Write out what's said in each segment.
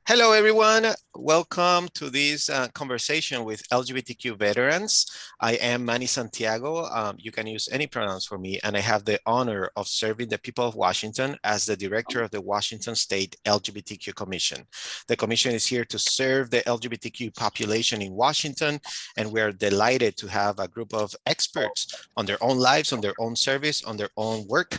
Hello, everyone. Welcome to this conversation with LGBTQ veterans. I am Manny Santiago. You can use any pronouns for me, and I have the honor of serving the people of Washington as the director of the Washington State LGBTQ Commission. The commission is here to serve the LGBTQ population in Washington, and we're delighted to have a group of experts on their own lives, on their own service, on their own work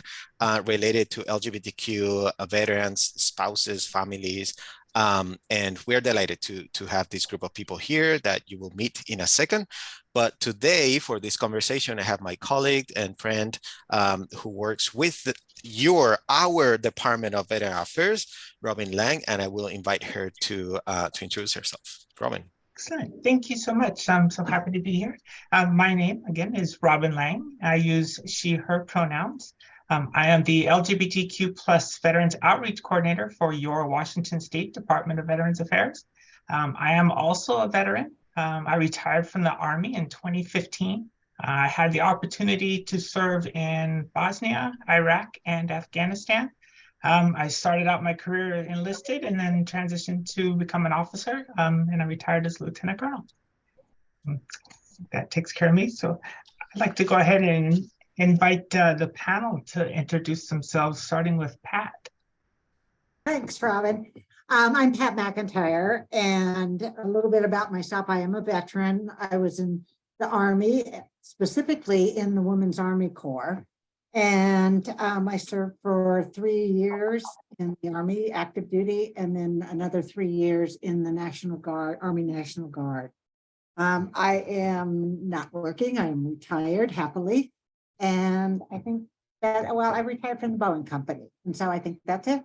related to LGBTQ veterans, spouses, families, and we're delighted to have this group of people here that you will meet in a second. But today, for this conversation, I have my colleague and friend who works with our Department of Veteran Affairs, Robin Lang, and I will invite her to introduce herself. Robin. Excellent. Thank you so much. I'm so happy to be here. My name, again, is Robin Lang. I use she, her pronouns. I am the LGBTQ plus Veterans Outreach Coordinator for your Washington State Department of Veterans Affairs. I am also a veteran. I retired from the Army in 2015. I had the opportunity to serve in Bosnia, Iraq, and Afghanistan. I started out my career enlisted and then transitioned to become an officer, and I retired as Lieutenant Colonel. That takes care of me. So I'd like to go ahead and invite the panel to introduce themselves, starting with Pat. Thanks, Robin. I'm Pat McIntyre, and a little bit about myself. I am a veteran. I was in the Army, specifically in the Women's Army Corps, and I served for 3 years in the Army, active duty, and then another 3 years in the National Guard, Army National Guard. I am not working. I am retired happily. And I think that, well, I retired from the Boeing company. And so I think that's it.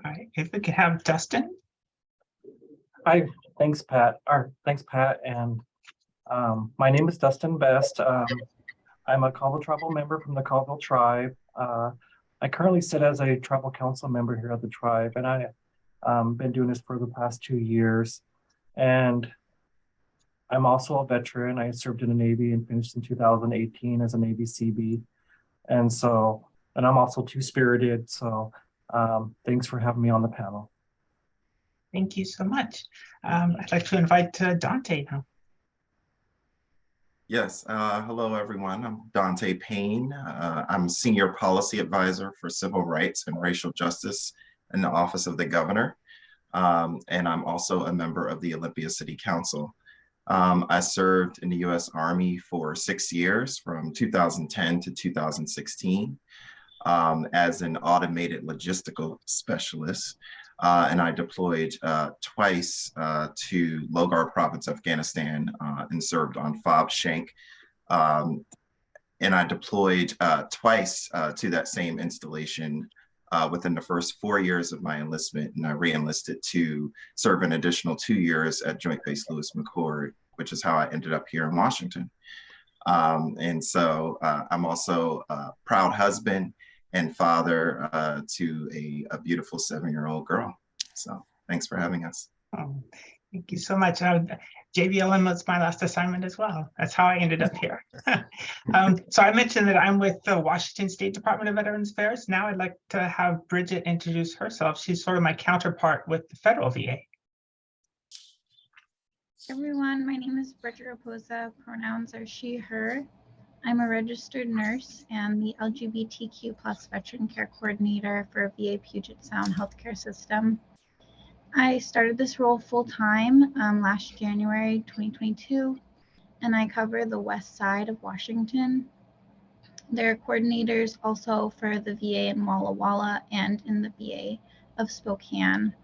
All right, if we could have Dustin. Hi, thanks, Pat. And my name is Dustin Best. I'm a Colville Tribal member from the Colville Tribe. I currently sit as a tribal council member here at the tribe, and I've been doing this for the past 2 years. And I'm also a veteran. I served in the Navy and finished in 2018 as a Navy CB. And I'm also two-spirited. So thanks for having me on the panel. Thank you so much. I'd like to invite Dante now. Yes, hello everyone. I'm Dante Payne. I'm Senior Policy Advisor for Civil Rights and Racial Justice in the Office of the Governor. And I'm also a member of the Olympia City Council. I served in the U.S. Army for 6 years, from 2010 to 2016, as an automated logistical specialist. And I deployed twice to Logar Province, Afghanistan, and served on Fob Shank. And I deployed twice to that same installation within the first 4 years of my enlistment, and I re-enlisted to serve an additional 2 years at Joint Base Lewis McChord, which is how I ended up here in Washington. And so I'm also a proud husband and father to a beautiful 7-year-old girl. So thanks for having us. Oh, thank you so much. JBLM was my last assignment as well. That's how I ended up here. So I mentioned that I'm with the Washington State Department of Veterans Affairs. Now I'd like to have Bridget introduce herself. She's sort of my counterpart with the federal VA. Everyone, my name is Bridget Raposa. Pronouns are she, her. I'm a registered nurse and the LGBTQ plus veteran care coordinator for VA Puget Sound Healthcare System. I started this role full-time last January 2022, and I cover the west side of Washington. There are coordinators also for the VA in Walla Walla and in the VA of Spokane.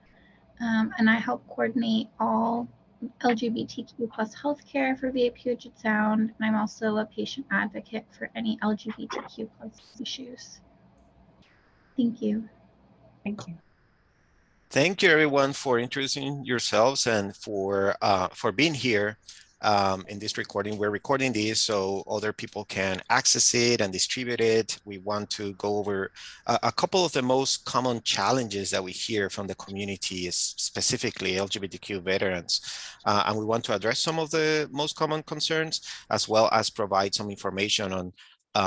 And I help coordinate all LGBTQ plus healthcare for VA Puget Sound, and I'm also a patient advocate for any LGBTQ plus issues. Thank you. Thank you. Thank you, everyone, for introducing yourselves and for being here in this recording. We're recording this so other people can access it and distribute it. We want to go over a couple of the most common challenges that we hear from the community, specifically LGBTQ veterans. And we want to address some of the most common concerns, as well as provide some information on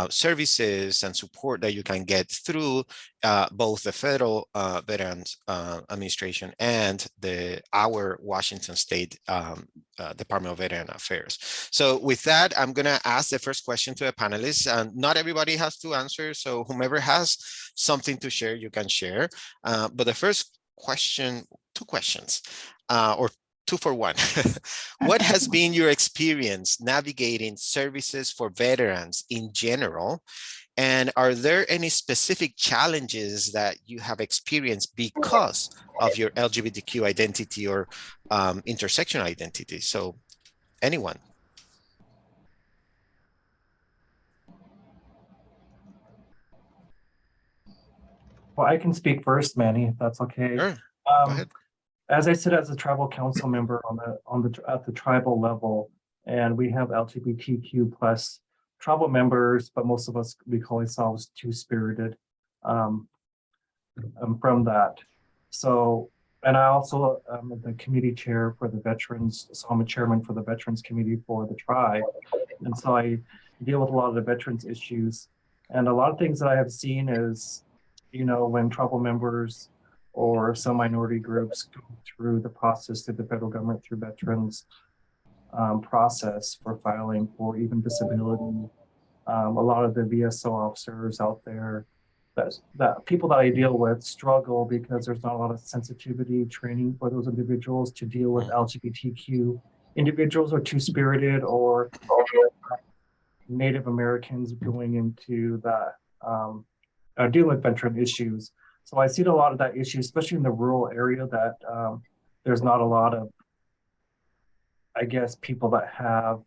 services and support that you can get through both the federal Veterans Administration and our Washington State Department of Veteran Affairs. So with that, I'm gonna ask the first question to the panelists, and not everybody has to answer, so whomever has something to share, you can share. But the first question, two questions, or two for one. What has been your experience navigating services for veterans in general? And are there any specific challenges that you have experienced because of your LGBTQ identity or intersectional identity? So anyone? Well, I can speak first, Manny, if that's okay. Sure. Go ahead. As I sit as a tribal council member at the tribal level, and we have LGBTQ plus tribal members, but most of us, we call ourselves two-spirited from that. So, and I also am the committee chair for the veterans, so I'm a chairman for the veterans committee for the tribe. And so I deal with a lot of the veterans issues. And a lot of things that I have seen is, you know, when tribal members or some minority groups go through the process through the federal government, through veterans process for filing for even disability. A lot of the VSO officers out there, that people that I deal with struggle because there's not a lot of sensitivity training for those individuals to deal with LGBTQ individuals or two-spirited or Native Americans going into that, dealing with veteran issues. So I see a lot of that issue, especially in the rural area, that there's not a lot of, I guess, people that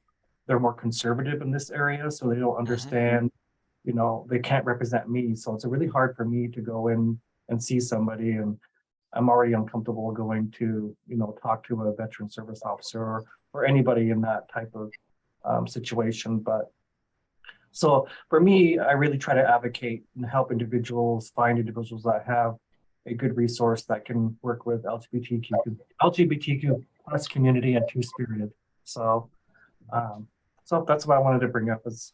they're more conservative in this area, so they don't understand, you know, they can't represent me. So it's really hard for me to go in and see somebody, and I'm already uncomfortable going to, you know, talk to a veteran service officer or anybody in that type of situation. But so for me, I really try to advocate and help individuals, find individuals that have a good resource that can work with LGBTQ plus community and two-spirited. So, so that's what I wanted to bring up as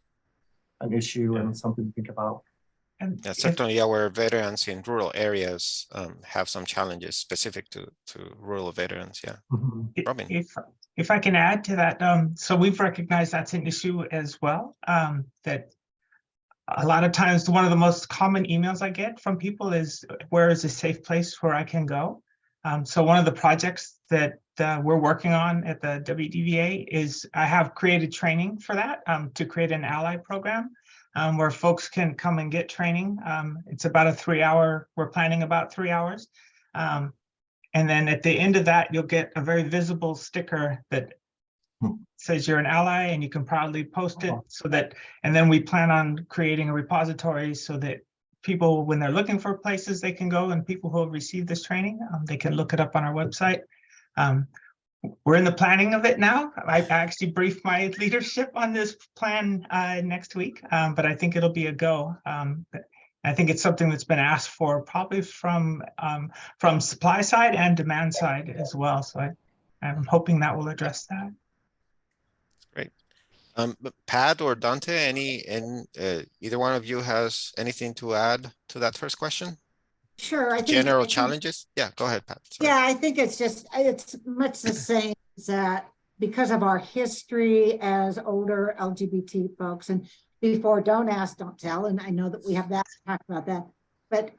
an issue and something to think about. And Yeah, certainly our veterans in rural areas have some challenges specific to rural veterans. Yeah. Robin. If I can add to that, so we've recognized that's an issue as well. That a lot of times one of the most common emails I get from people is, where is a safe place where I can go? So one of the projects that we're working on at the WDVA is I have created training for that, to create an ally program where folks can come and get training. It's about a 3-hour, we're planning about 3 hours. And then at the end of that, you'll get a very visible sticker that says you're an ally, and you can proudly post it so that, and then we plan on creating a repository so that people, when they're looking for places they can go, and people who have received this training, they can look it up on our website. We're in the planning of it now. I actually briefed my leadership on this plan next week, but I think it'll be a go. I think it's something that's been asked for probably from supply side and demand side as well. So I'm hoping that will address that. Great. Pat or Dante, either one of you has anything to add to that first question? Sure. I think general challenges. Yeah, go ahead, Pat. Sorry. Yeah, I think it's much the same, that because of our history as older LGBT folks, and before don't ask, don't tell, and I know that we have that to talk about that, but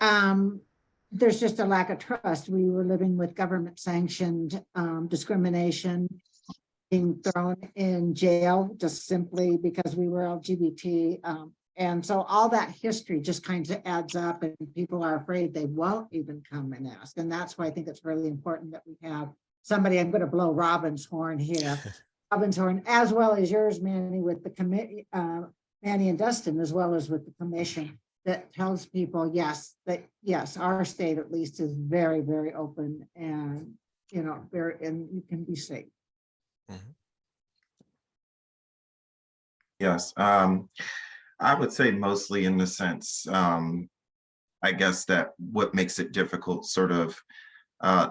there's just a lack of trust. We were living with government sanctioned discrimination, being thrown in jail just simply because we were LGBT. And so all that history just kind of adds up, and people are afraid they won't even come and ask. And that's why I think it's really important that we have somebody. I'm going to blow Robin's horn here, Robin's horn, as well as yours, Manny, with the committee, Manny and Dustin, as well as with the commission, that tells people, yes, our state at least is very, very open, and, you know, and you can be safe. Yes. I would say mostly in the sense, I guess that what makes it difficult sort of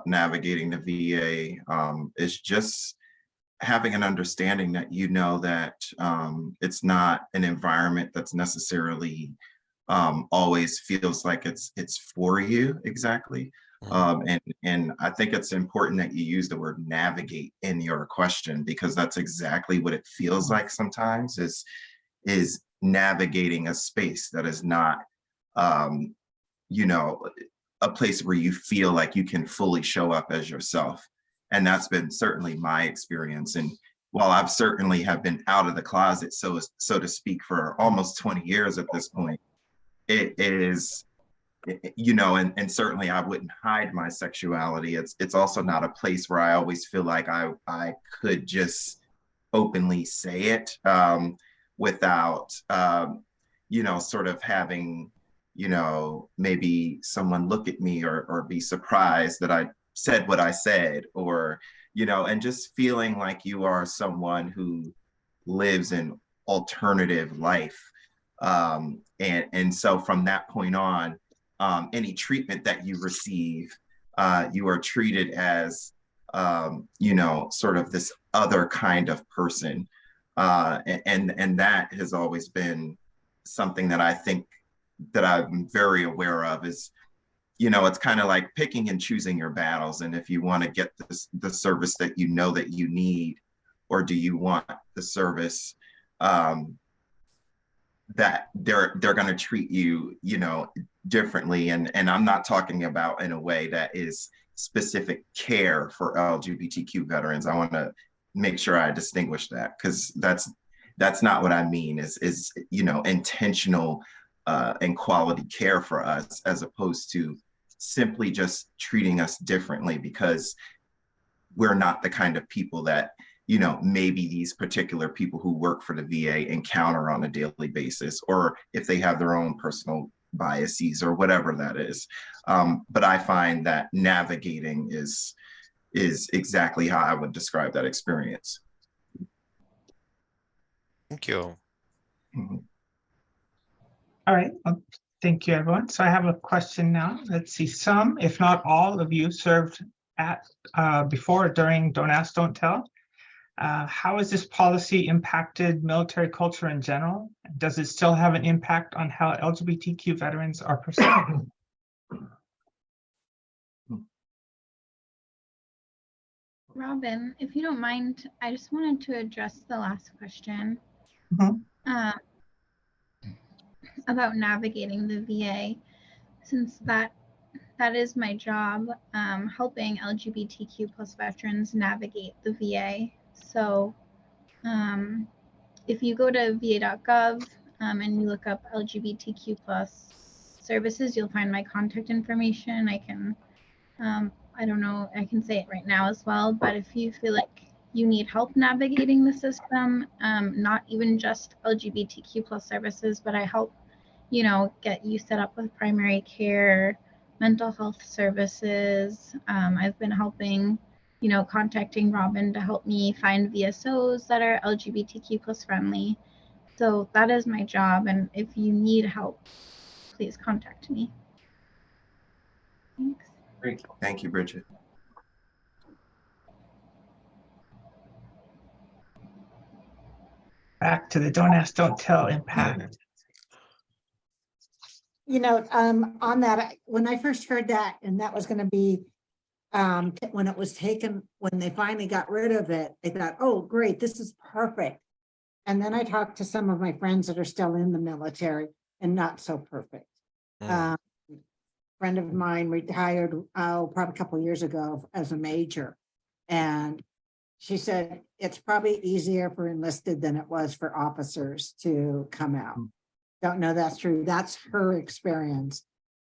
navigating the VA is just having an understanding that you know that it's not an environment that's necessarily always feels like it's for you exactly. And I think it's important that you use the word navigate in your question, because that's exactly what it feels like sometimes, is navigating a space that is not you know, a place where you feel like you can fully show up as yourself. And that's been certainly my experience. And while I've certainly have been out of the closet, so to speak, for almost 20 years at this point, it is, you know, and certainly I wouldn't hide my sexuality. It's also not a place where I always feel like I could just openly say it without you know, sort of having, you know, maybe someone look at me or be surprised that I said what I said, or, you know, and just feeling like you are someone who lives an alternative life. And so from that point on, any treatment that you receive, you are treated as, you know, sort of this other kind of person. And that has always been something that I think that I'm very aware of, is, you know, it's kind of like picking and choosing your battles. And if you want to get the service that you know that you need, or do you want the service that they're going to treat you, you know, differently. And I'm not talking about in a way that is specific care for LGBTQ veterans. I want to make sure I distinguish that, because that's not what I mean, is you know, intentional and quality care for us, as opposed to simply just treating us differently because we're not the kind of people that, you know, maybe these particular people who work for the VA encounter on a daily basis, or if they have their own personal biases or whatever that is. But I find that navigating is exactly how I would describe that experience. Thank you. Mhm. All right. Well, thank you, everyone. So I have a question now. Let's see. Some, if not all of you, served at before or during Don't Ask, Don't Tell. How has this policy impacted military culture in general? Does it still have an impact on how LGBTQ veterans are perceived? Robin, if you don't mind, I just wanted to address the last question about navigating the VA, since that is my job, helping LGBTQ plus veterans navigate the VA. So if you go to va.gov and you look up LGBTQ plus services, you'll find my contact information. I can, I don't know, I can say it right now as well, but if you feel like you need help navigating the system, not even just LGBTQ plus services, but I help, you know, get you set up with primary care, mental health services. I've been helping, you know, contacting Robin to help me find VSOs that are LGBTQ plus friendly. So that is my job. And if you need help, please contact me. Thanks. Great. Thank you, Bridget. Back to the Don't Ask, Don't Tell impact. You know, on that, when I first heard that, and that was going to be when it was taken, when they finally got rid of it, I thought, oh, great, this is perfect. And then I talked to some of my friends that are still in the military and not so perfect. Friend of mine retired, probably a couple of years ago as a major. And she said, it's probably easier for enlisted than it was for officers to come out. Don't know that's true. That's her experience.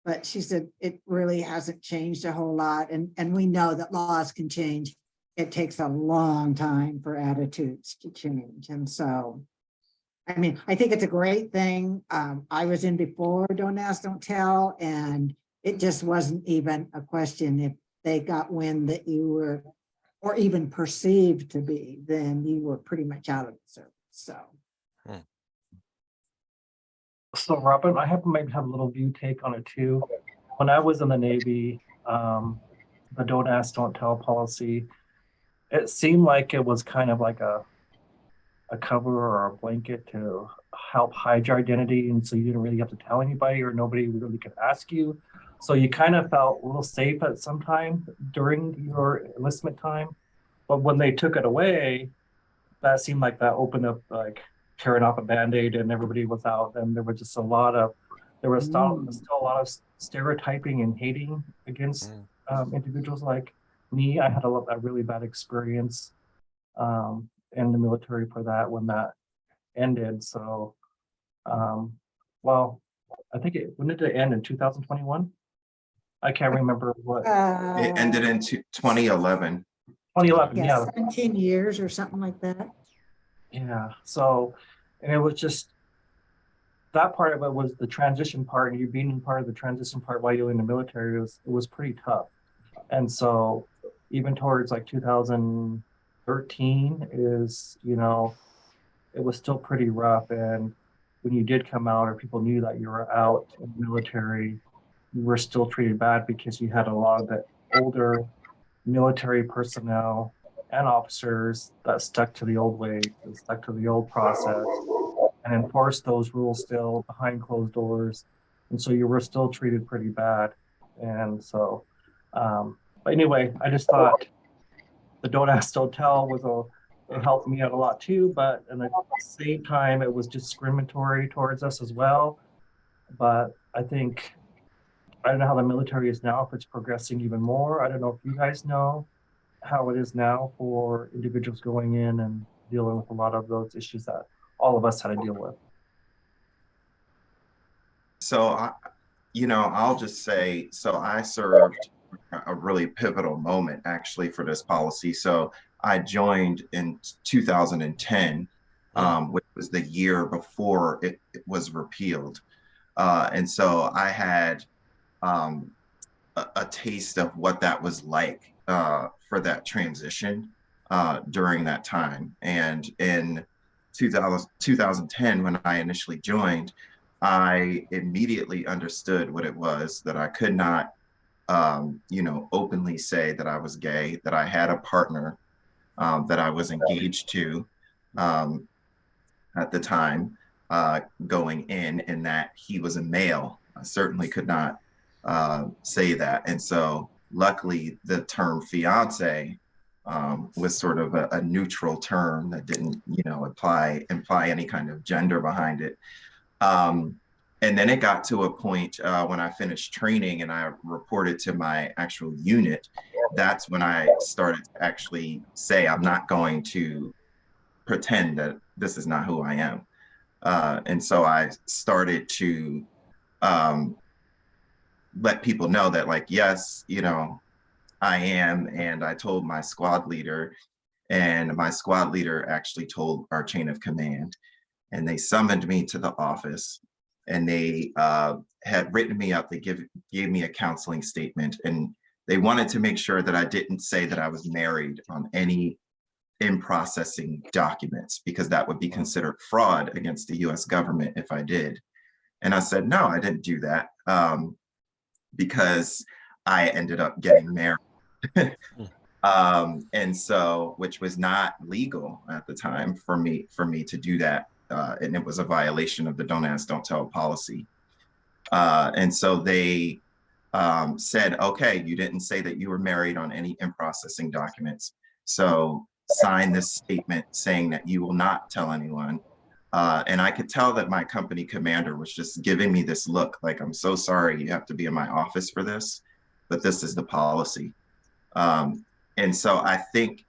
But she said it really hasn't changed a whole lot. And we know that laws can change. It takes a long time for attitudes to change. And so, I mean, I think it's a great thing. I was in before Don't Ask, Don't Tell, and it just wasn't even a question. If they got wind that you were, or even perceived to be, then you were pretty much out of the service. So Robin, I maybe have a little view take on it too. When I was in the Navy, the Don't Ask, Don't Tell policy it seemed like it was kind of like a cover or a blanket to help hide your identity. And so you didn't really have to tell anybody or nobody really could ask you. So you kind of felt a little safe at some time during your enlistment time. But when they took it away, that seemed like that opened up like tearing off a band-aid and everybody was out. And there was just a lot of, there was still a lot of stereotyping and hating against individuals like me. I had a really bad experience in the military for that when that ended. So, well, I think when did it end in 2021? I can't remember what. It ended in 2011. 2011, Yeah, yeah. 17 years or something like that. Yeah. So, and it was just that part of it was the transition part, and you being part of the transition part while you're in the military it was pretty tough. And so even towards like 2013 is, you know, it was still pretty rough. And when you did come out or people knew that you were out in the military, you were still treated bad because you had a lot of the older military personnel and officers that stuck to the old way, that stuck to the old process and enforced those rules still behind closed doors. And so you were still treated pretty bad. And so, but anyway, I just thought the Don't Ask, Don't Tell it helped me out a lot too, but at the same time, it was discriminatory towards us as well. But I think, I don't know how the military is now, if it's progressing even more. I don't know if you guys know how it is now for individuals going in and dealing with a lot of those issues that all of us had to deal with. So, I'll just say, so I served a really pivotal moment actually for this policy. So I joined in 2010, which was the year before it was repealed. And so I had a taste of what that was like for that transition during that time. And in 2010, when I initially joined, I immediately understood what it was that I could not, openly say that I was gay, that I had a partner that I was engaged to at the time going in, and that he was a male. I certainly could not say that. And so luckily the term fiance was sort of a neutral term that didn't, imply any kind of gender behind it. And then it got to a point when I finished training and I reported to my actual unit. That's when I started to actually say, I'm not going to pretend that this is not who I am. And so I started to let people know that, like, yes, I am. And I told my squad leader, and my squad leader actually told our chain of command, and they summoned me to the office, and they had written me up. They gave me a counseling statement, and they wanted to make sure that I didn't say that I was married on any in processing documents, because that would be considered fraud against the US government if I did. And I said, no, I didn't do that because I ended up getting married. And so, which was not legal at the time for me to do that. And it was a violation of the Don't Ask, Don't Tell policy. And so they said, okay, you didn't say that you were married on any in processing documents. So sign this statement saying that you will not tell anyone. And I could tell that my company commander was just giving me this look like, I'm so sorry you have to be in my office for this, but this is the policy. And so I think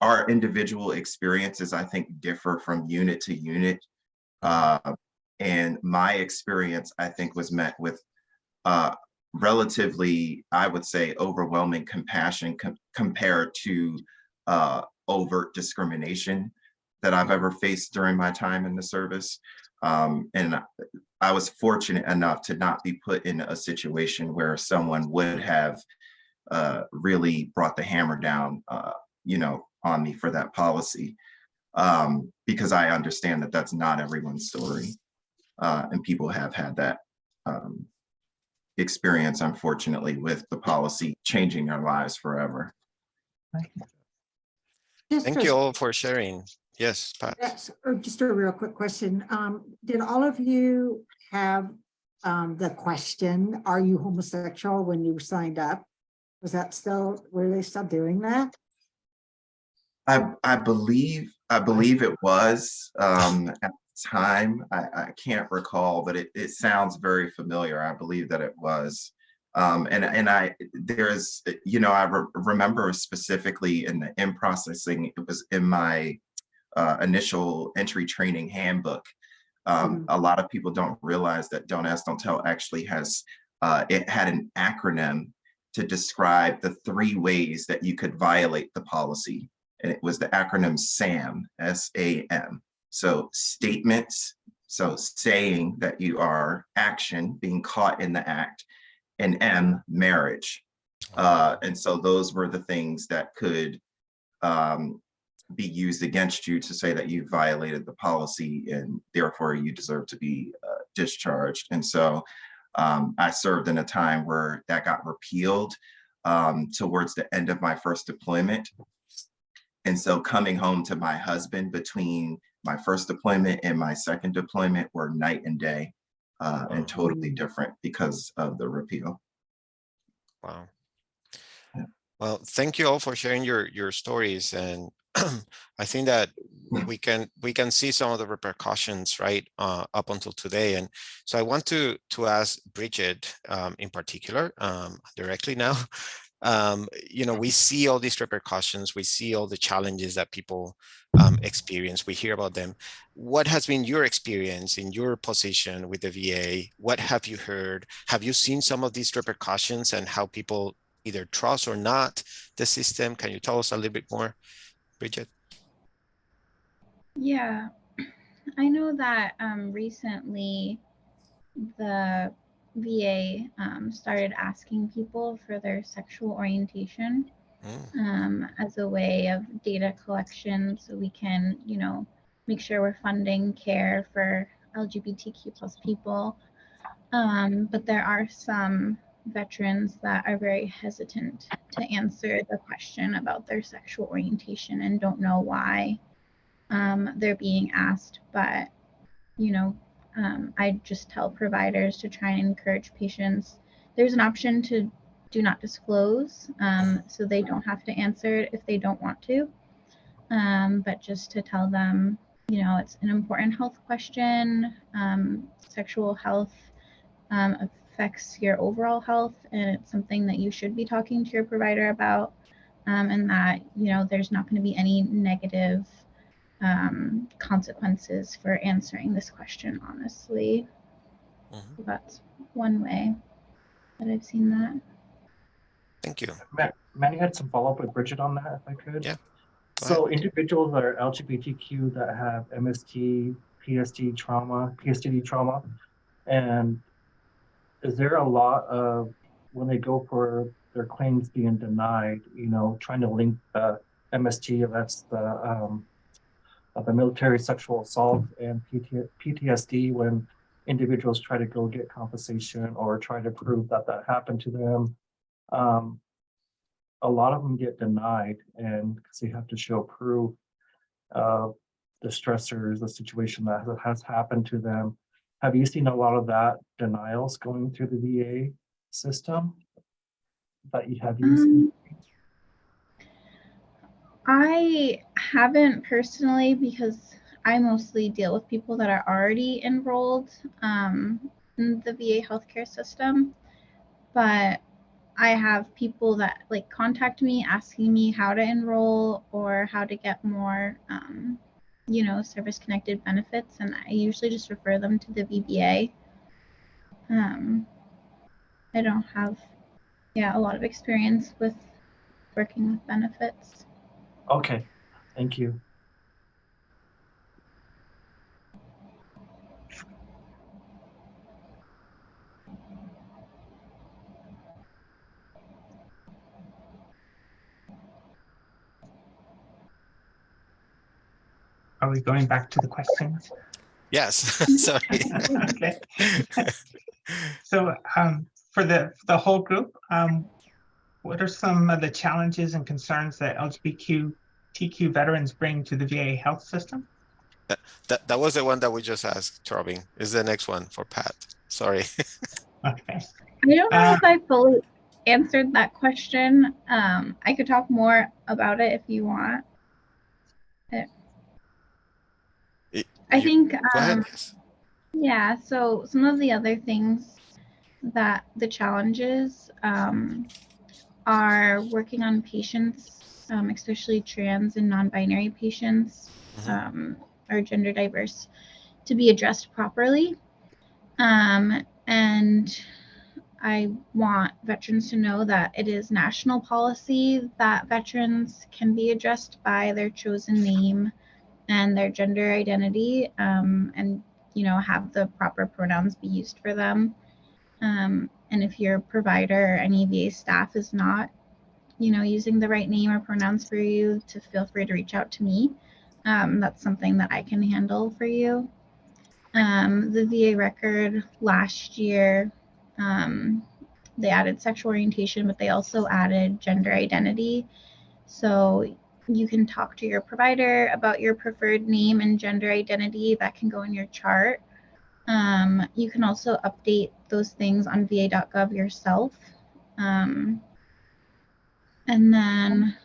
our individual experiences, I think, differ from unit to unit. And my experience, I think, was met with relatively, I would say, overwhelming compassion compared to overt discrimination that I've ever faced during my time in the service. And I was fortunate enough to not be put in a situation where someone would have really brought the hammer down, on me for that policy, because I understand that that's not everyone's story. And people have had that experience, unfortunately, with the policy changing their lives forever. Just Thank you all for sharing. Yes, Pat. Yes, just a real quick question. Did all of you have the question, are you homosexual, when you signed up? Was that still, were they still doing that? I believe it was at the time. I can't recall, but it sounds very familiar. I believe that it was. There's, I remember specifically in processing, it was in my initial entry training handbook. A lot of people don't realize that Don't Ask, Don't Tell actually has, it had an acronym to describe the 3 ways that you could violate the policy. And it was the acronym SAM, S-A-M. So statements, so saying that you are, action, being caught in the act, and M, marriage. And so those were the things that could be used against you to say that you violated the policy and therefore you deserve to be discharged. And so I served in a time where that got repealed towards the end of my first deployment. And so coming home to my husband between my first deployment and my second deployment were night and day, and totally different because of the repeal. Wow. Well, thank you all for sharing your stories. And I think that we can see some of the repercussions, right, up until today. And so I want to ask Bridget in particular, directly now. We see all these repercussions, we see all the challenges that people experience, we hear about them. What has been your experience in your position with the VA? What have you heard? Have you seen some of these repercussions and how people either trust or not the system? Can you tell us a little bit more, Bridget? Yeah, I know that recently the VA started asking people for their sexual orientation as a way of data collection, so we can, make sure we're funding care for LGBTQ plus people. But there are some veterans that are very hesitant to answer the question about their sexual orientation and don't know why they're being asked. But, I just tell providers to try and encourage patients. There's an option to do not disclose, so they don't have to answer it if they don't want to. But just to tell them, it's an important health question. Sexual health affects your overall health, and it's something that you should be talking to your provider about, and that, there's not going to be any negative consequences for answering this question honestly. So that's one way that I've seen that. Thank you. Manny had some follow-up with Bridget on that, if I could. Yeah. So individuals that are LGBTQ that have MST, PTSD trauma, and is there a lot of, when they go for their claims being denied, trying to link the MST, that's the military sexual assault, and PTSD, when individuals try to go get compensation or try to prove that happened to them. A lot of them get denied, and because they have to show proof of the stressors, the situation that has happened to them. Have you seen a lot of that denials going through the VA system that you have used? I haven't personally, because I mostly deal with people that are already enrolled in the VA healthcare system, but I have people that contact me asking me how to enroll or how to get more service connected benefits, and I usually just refer them to the VBA. I don't have a lot of experience with working with benefits. Okay, thank you. Are we going back to the questions? Yes. Sorry. Okay. So for the whole group, What are some of the challenges and concerns that LGBTQ veterans bring to the VA health system? That was the one that we just asked, Robin. Is the next one for Pat. Sorry. Okay. I don't know if I fully answered that question. I could talk more about it if you want. I think, Go ahead. Yes. yeah, so some of the other things that the challenges are working on patients, especially trans and non-binary patients or gender diverse, to be addressed properly. And I want veterans to know that it is national policy that veterans can be addressed by their chosen name and their gender identity, and have the proper pronouns be used for them. And if your provider or any VA staff is not, using the right name or pronouns for you, to feel free to reach out to me. That's something that I can handle for you. The VA record last year, they added sexual orientation, but they also added gender identity. So you can talk to your provider about your preferred name and gender identity. That can go in your chart. You can also update those things on va.gov yourself. And then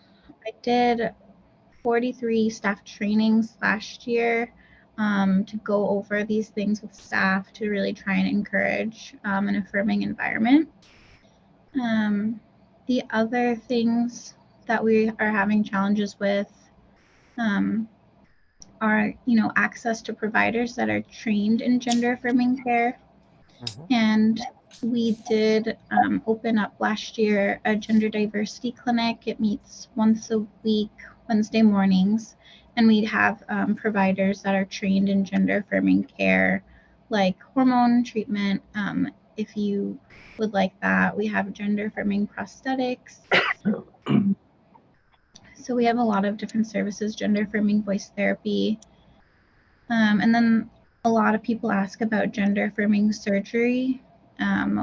I did 43 staff trainings last year to go over these things with staff to really try and encourage an affirming environment. The other things that we are having challenges with are, access to providers that are trained in gender affirming care. And we did open up last year a gender diversity clinic. It meets once a week, Wednesday mornings, and we'd have providers that are trained in gender affirming care, like hormone treatment. If you would like that, we have gender affirming prosthetics. So we have a lot of different services, gender affirming voice therapy. And then a lot of people ask about gender affirming surgery.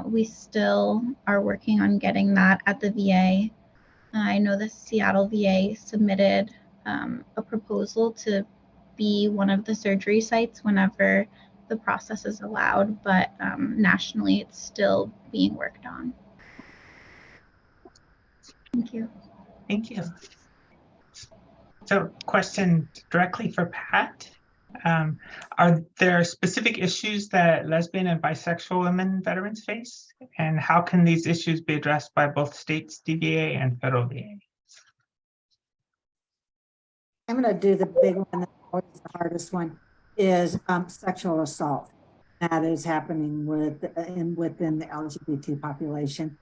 We still are working on getting that at the VA. I know the Seattle VA submitted a proposal to be one of the surgery sites whenever the process is allowed, but nationally it's still being worked on. Thank you. Thank you. So, question directly for Pat. Are there specific issues that lesbian and bisexual women veterans face? And how can these issues be addressed by both states, DVA and federal VA? I'm going to do the big one, that's always the hardest one, is sexual assault that is happening within the LGBT population,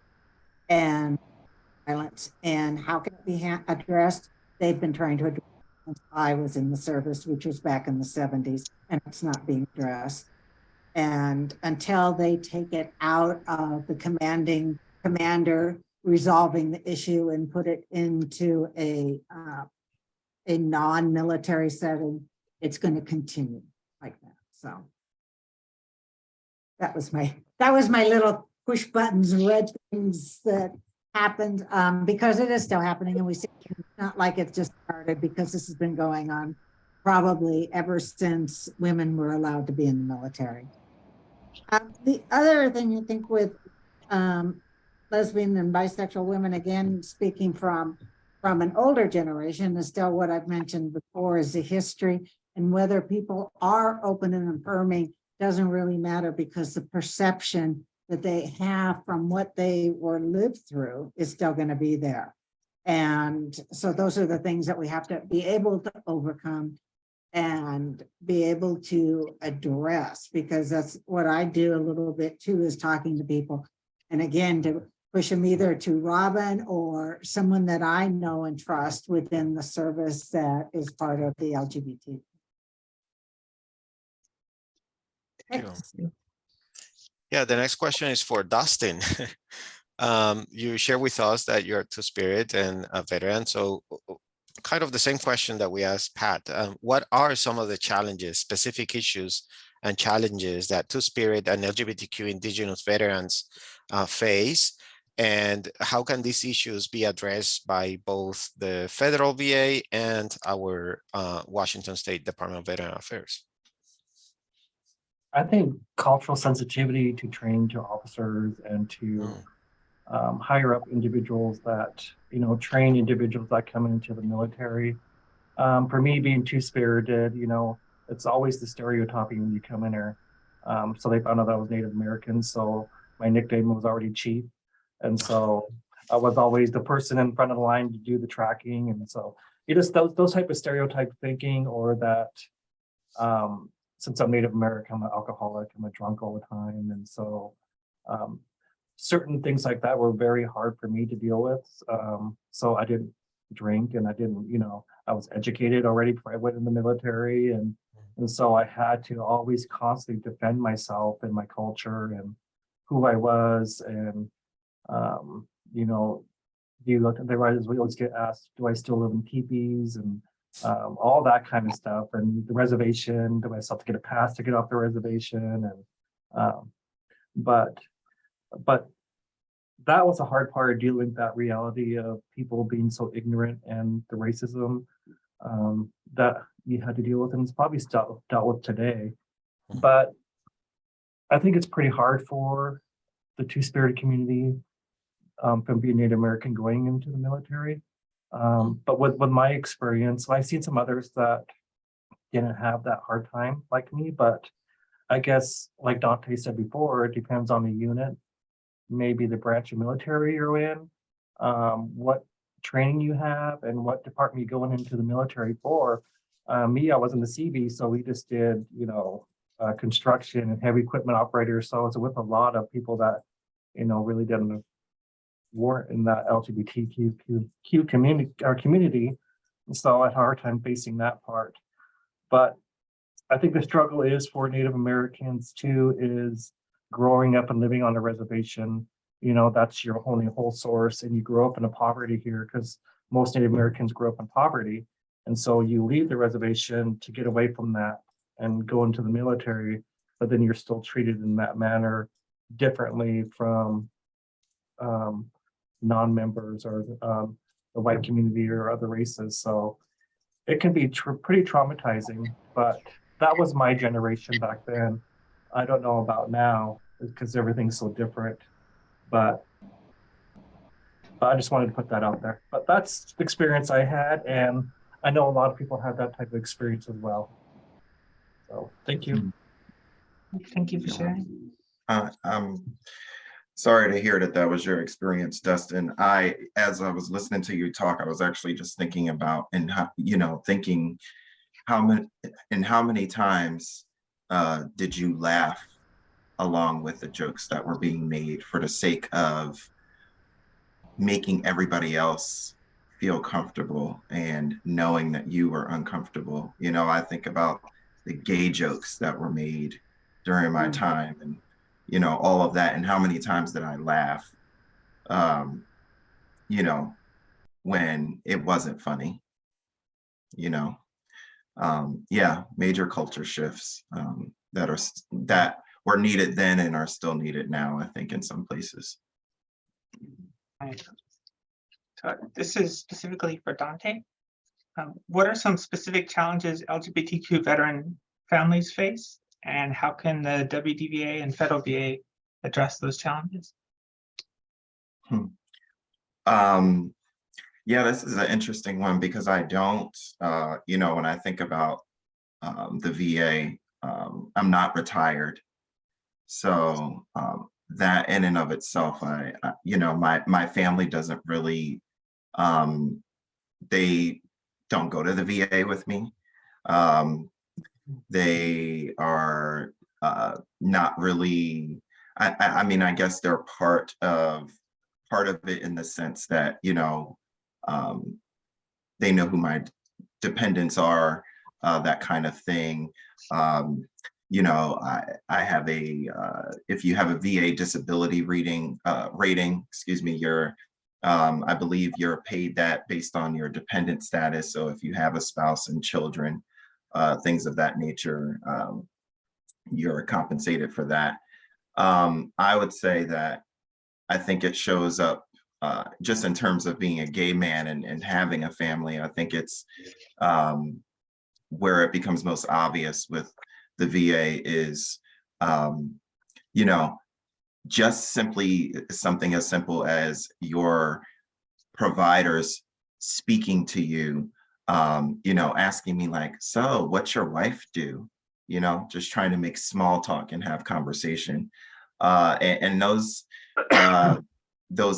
and violence. And how can it be addressed? They've been trying to address it since I was in the service, which was back in the 70s, and it's not being addressed. And until they take it out of the commander resolving the issue and put it into a non-military setting, it's going to continue like that. So that was my little push buttons, red things that happened, because it is still happening, and we see it's not like it just started, because this has been going on probably ever since women were allowed to be in the military. The other thing I think with lesbian and bisexual women, again, speaking from an older generation, is still what I've mentioned before, is the history, and whether people are open and affirming doesn't really matter, because the perception that they have from what they were lived through is still going to be there. And so those are the things that we have to be able to overcome and be able to address, because that's what I do a little bit too, is talking to people. And again, to push them either to Robin or someone that I know and trust within the service that is part of the LGBT. Yeah, the next question is for Dustin. You share with us that you're a Two-Spirit and a veteran. So kind of the same question that we asked Pat. What are some of the challenges, specific issues and challenges that Two-Spirit and LGBTQ Indigenous veterans face And how can these issues be addressed by both the federal VA and our Washington State Department of Veteran Affairs? I think cultural sensitivity to training to officers and to higher up individuals that, you know, train individuals that come into the military. For me, being two-spirited, you know, it's always the stereotyping when you come in there. So they found out I was Native American, so my nickname was already Chief. And so I was always the person in front of the line to do the tracking. And so it is those type of stereotype thinking, or that since I'm Native American, I'm an alcoholic, I'm a drunk all the time. And so certain things like that were very hard for me to deal with. So I didn't drink, and I didn't, you know, I was educated already before I went in the military. And so I had to always constantly defend myself and my culture and who I was. And, you know, we always get asked, do I still live in teepees, and all that kind of stuff. And the reservation, do I still have to get a pass to get off the reservation? And but that was a hard part of dealing with that reality of people being so ignorant, and the racism that you had to deal with, and it's probably still dealt with today. But I think it's pretty hard for the two-spirited community from being Native American going into the military. But with my experience, I've seen some others that didn't have that hard time like me, but I guess like Dante said before, it depends on the unit, maybe the branch of military you're in, what training you have, and what department you're going into the military for. Me, I was in the CV, so we just did, you know, construction and heavy equipment operators. So I was with a lot of people that, you know, really weren't in that LGBTQ community. And so I had a hard time facing that part. But I think the struggle is for Native Americans too, is growing up and living on a reservation. You know, that's your only whole source, and you grow up in a poverty here, because most Native Americans grow up in poverty. And so you leave the reservation to get away from that and go into the military, but then you're still treated in that manner differently from non-members or the white community or other races. So it can be pretty traumatizing, but that was my generation back then. I don't know about now, because everything's so different, but I just wanted to put that out there. But that's the experience I had, and I know a lot of people have that type of experience as well. So thank you. Thank you for sharing. I'm sorry to hear that was your experience, Dustin. As I was listening to you talk, I was actually just thinking about, and thinking how many times did you laugh along with the jokes that were being made for the sake of making everybody else feel comfortable and knowing that you were uncomfortable. You know, I think about the gay jokes that were made during my time, and, you know, all of that, and how many times did I laugh, you know, when it wasn't funny, you know. Yeah, major culture shifts that were needed then and are still needed now, I think, in some places. Right. So this is specifically for Dante. What are some specific challenges LGBTQ veteran families face, and how can the WDVA and federal VA address those challenges? Yeah, this is an interesting one, because I don't, you know, when I think about the VA, I'm not retired. So that in and of itself, I you know, my family doesn't really, they don't go to the VA with me. They are not really, I mean, I guess they're part of it in the sense that, you know, they know who my dependents are, that kind of thing. You know, I have a, if you have a VA disability rating, excuse me, I believe you're paid that based on your dependent status. So if you have a spouse and children, things of that nature, you're compensated for that. I would say that I think it shows up just in terms of being a gay man and having a family. I think it's where it becomes most obvious with the VA is, you know, just simply something as simple as your providers speaking to you, you know, asking me like, so what's your wife do? You know, just trying to make small talk and have conversation. And those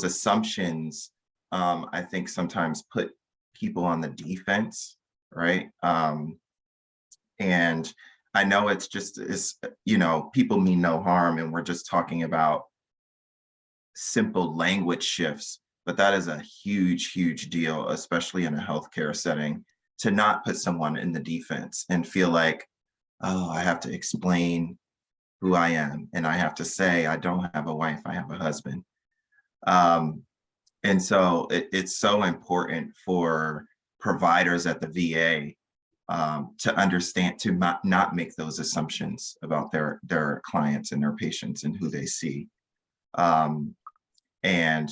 assumptions, I think sometimes put people on the defense, right? And I know it's, you know, people mean no harm, and we're just talking about simple language shifts, but that is a huge, huge deal, especially in a healthcare setting, to not put someone in the defense and feel like, oh, I have to explain who I am, and I have to say I don't have a wife, I have a husband. And so it's so important for providers at the VA to understand, to not make those assumptions about their clients and their patients and who they see. And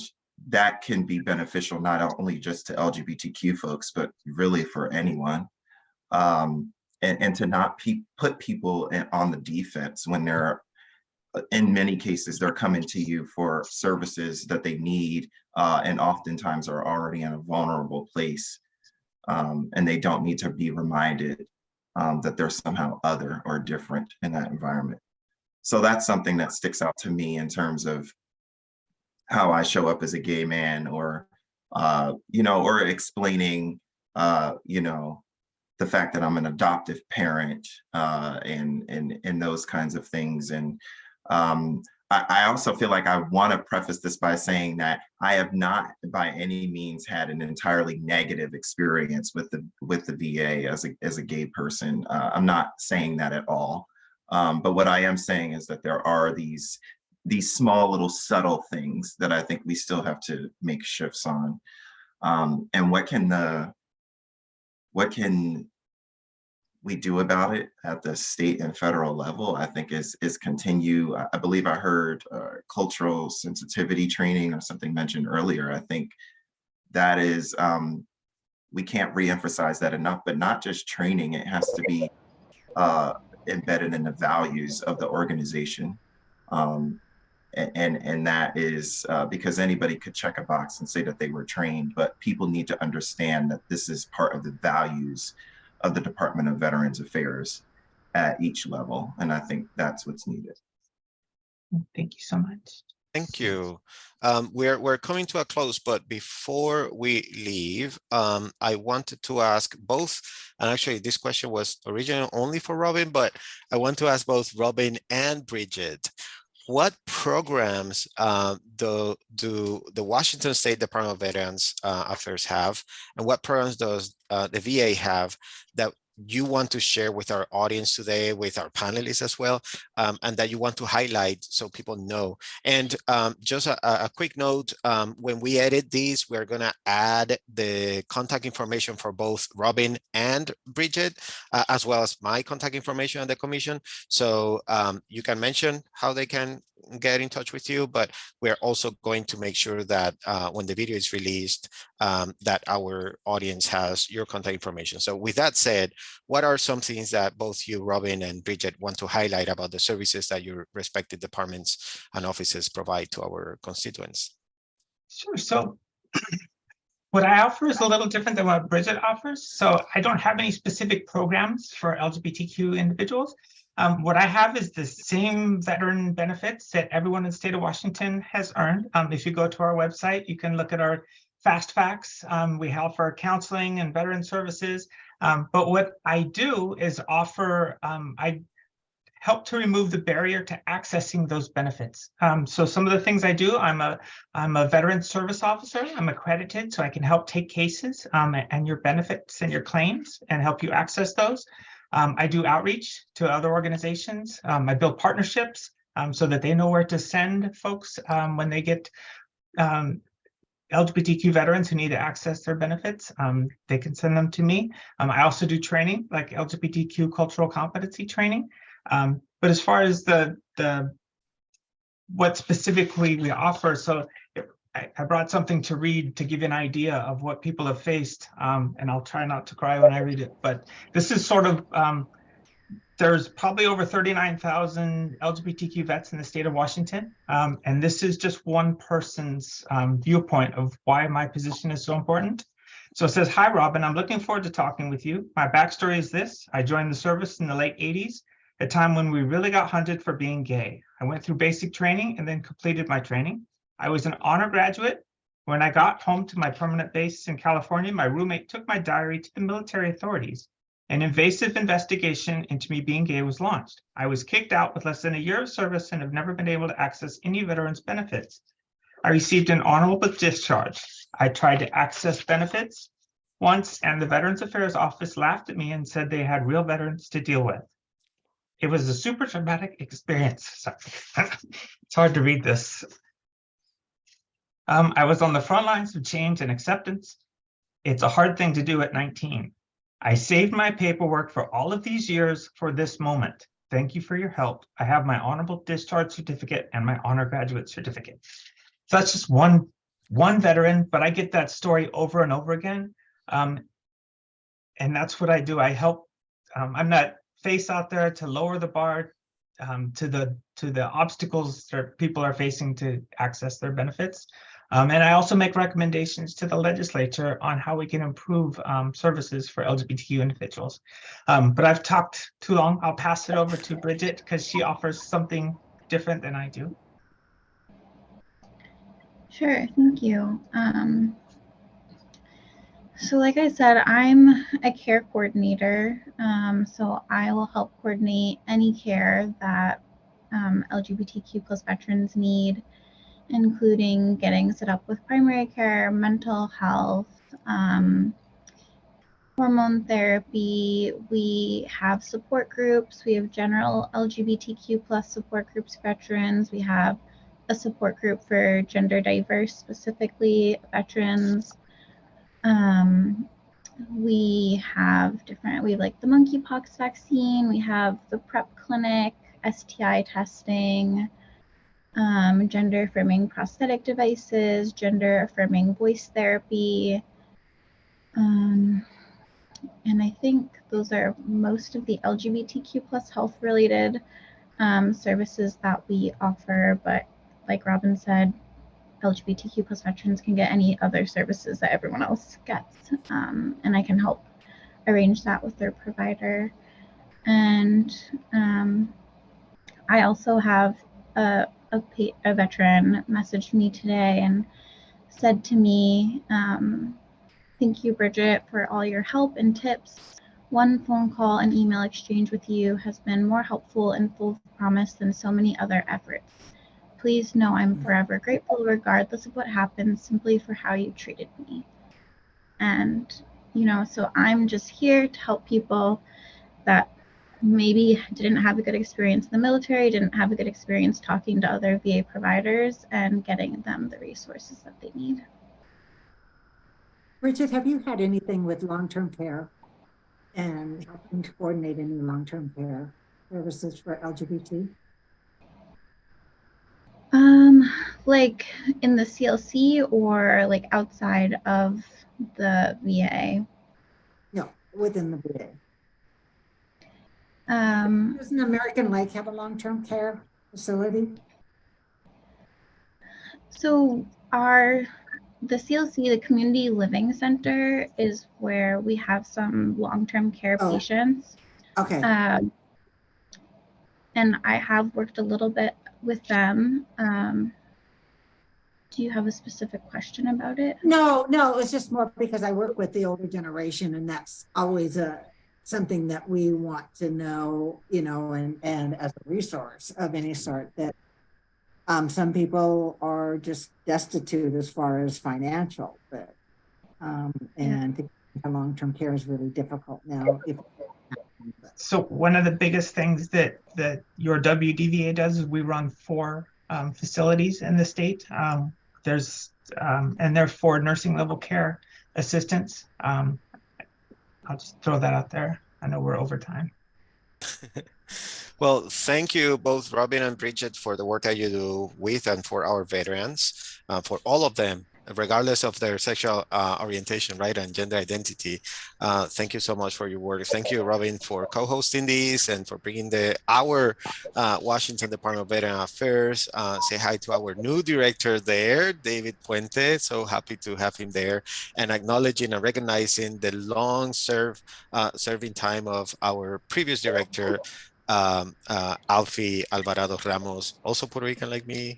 that can be beneficial not only just to LGBTQ folks, but really for anyone. And to not put people on the defense when they're, in many cases, they're coming to you for services that they need, and oftentimes are already in a vulnerable place. And they don't need to be reminded that they're somehow other or different in that environment. So that's something that sticks out to me in terms of how I show up as a gay man, or, you know, or explaining, you know, the fact that I'm an adoptive parent, and those kinds of things. And I also feel like I want to preface this by saying that I have not by any means had an entirely negative experience with the VA as a gay person. I'm not saying that at all. But what I am saying is that there are these small little subtle things that I think we still have to make shifts on. And what can we do about it at the state and federal level, I think is continue. I believe I heard cultural sensitivity training or something mentioned earlier. I think that is, we can't reemphasize that enough, but not just training, it has to be embedded in the values of the organization. And that is because anybody could check a box and say that they were trained, but people need to understand that this is part of the values of the Department of Veterans Affairs at each level. And I think that's what's needed. Thank you so much. Thank you. We're coming to a close, but before we leave, I wanted to ask both, and actually this question was originally only for Robin, but I want to ask both Robin and Bridget, what programs do the Washington State Department of Veterans Affairs have, and what programs does the VA have that you want to share with our audience today, with our panelists as well, and that you want to highlight so people know? And just a quick note, when we edit these, we're gonna add the contact information for both Robin and Bridget, as well as my contact information and the commission. So you can mention how they can get in touch with you, but we're also going to make sure that when the video is released, that our audience has your contact information. So with that said, what are some things that both you, Robin, and Bridget want to highlight about the services that your respective departments and offices provide to our constituents? Sure. So what I offer is a little different than what Bridget offers. So I don't have any specific programs for LGBTQ individuals. What I have is the same veteran benefits that everyone in the state of Washington has earned. If you go to our website, you can look at our fast facts. We have our counseling and veteran services. But what I do is offer, I help to remove the barrier to accessing those benefits. So some of the things I do, I'm a veteran service officer. I'm accredited, so I can help take cases and your benefits and your claims and help you access those. I do outreach to other organizations. I build partnerships so that they know where to send folks when they get LGBTQ veterans who need to access their benefits. They can send them to me. I also do training, like LGBTQ cultural competency training. But as far as the what specifically we offer. So I brought something to read to give you an idea of what people have faced, and I'll try not to cry when I read it. But this is sort of, there's probably over 39,000 LGBTQ vets in the state of Washington. And this is just one person's viewpoint of why my position is so important. So it says, "Hi, Robin, I'm looking forward to talking with you. My backstory is this. I joined the service in the late 80s, a time when we really got hunted for being gay. I went through basic training and then completed my training. I was an honor graduate. When I got home to my permanent base in California, my roommate took my diary to the military authorities. An invasive investigation into me being gay was launched. I was kicked out with less than a year of service and have never been able to access any veterans benefits. I received an honorable discharge. I tried to access benefits once, and the Veterans Affairs Office laughed at me and said they had real veterans to deal with. It was a super traumatic experience." Sorry. It's hard to read this. "I was on the front lines of change and acceptance. It's a hard thing to do at 19. I saved my paperwork for all of these years for this moment. Thank you for your help. I have my honorable discharge certificate and my honor graduate certificate." So that's just one veteran, but I get that story over and over again. And that's what I do. I help. I'm that face out there to lower the bar to the obstacles that people are facing to access their benefits. And I also make recommendations to the legislature on how we can improve services for LGBTQ individuals. But I've talked too long. I'll pass it over to Bridget because she offers something different than I do. Sure, thank you. So like I said, I'm a care coordinator. So I will help coordinate any care that LGBTQ plus veterans need, including getting set up with primary care, mental health, hormone therapy. We have support groups. We have general LGBTQ plus support groups, veterans. We have a support group for gender diverse, specifically veterans. We have like the monkeypox vaccine. We have the PrEP clinic, STI testing, gender affirming prosthetic devices, gender affirming voice therapy. And I think those are most of the LGBTQ plus health related services that we offer. But like Robin said, LGBTQ plus veterans can get any other services that everyone else gets. And I can help arrange that with their provider. And I also have a veteran messaged me today and said to me, "Thank you, Bridget, for all your help and tips. One phone call and email exchange with you has been more helpful and full of promise than so many other efforts. Please know I'm forever grateful, regardless of what happens, simply for how you treated me." And, so I'm just here to help people that maybe didn't have a good experience in the military, didn't have a good experience talking to other VA providers, and getting them the resources that they need. Bridget, have you had anything with long-term care and helping to coordinate any long-term care services for LGBT? Like in the CLC or like outside of the VA? No, within the VA. Doesn't American Lake have a long-term care facility? So the CLC, the Community Living Center, is where we have some long-term care patients. Okay. And I have worked a little bit with them. Do you have a specific question about it? No, it's just more because I work with the older generation, and that's always something that we want to know, and as a resource of any sort, that some people are just destitute as far as financial, but and to get long-term care is really difficult now. So one of the biggest things that your WDVA does is we run 4 facilities in the state. And they're 4 nursing level care assistants. I'll just throw that out there. I know we're over time. Well, thank you both, Robin and Bridget, for the work that you do with and for our veterans, for all of them, regardless of their sexual orientation, right, and gender identity. Thank you so much for your work. Thank you, Robin, for co-hosting this and for bringing our Washington Department of Veteran Affairs. Say hi to our new director there, David Puente. So happy to have him there, and acknowledging and recognizing the long serving time of our previous director, Alfie Alvarado Ramos, also Puerto Rican like me.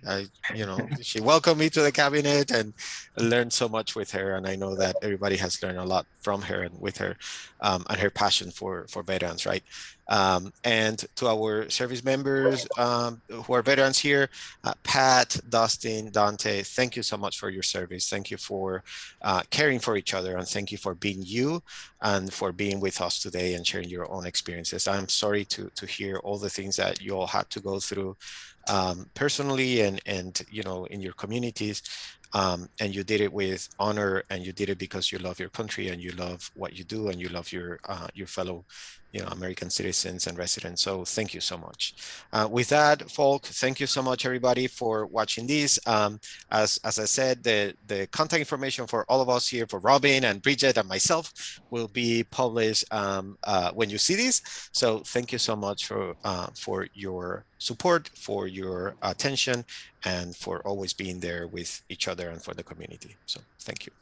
She welcomed me to the cabinet and learned so much with her. And I know that everybody has learned a lot from her and with her, and her passion for veterans, right? And to our service members who are veterans here, Pat, Dustin, Dante, thank you so much for your service. Thank you for caring for each other, and thank you for being you and for being with us today and sharing your own experiences. I'm sorry to hear all the things that you all had to go through personally and in your communities. And you did it with honor, and you did it because you love your country and you love what you do and you love your fellow American citizens and residents. So thank you so much. With that, folk, thank you so much, everybody, for watching this. As I said, the contact information for all of us here, for Robin and Bridget and myself, will be published when you see this. So thank you so much for your support, for your attention, and for always being there with each other and for the community. So thank you.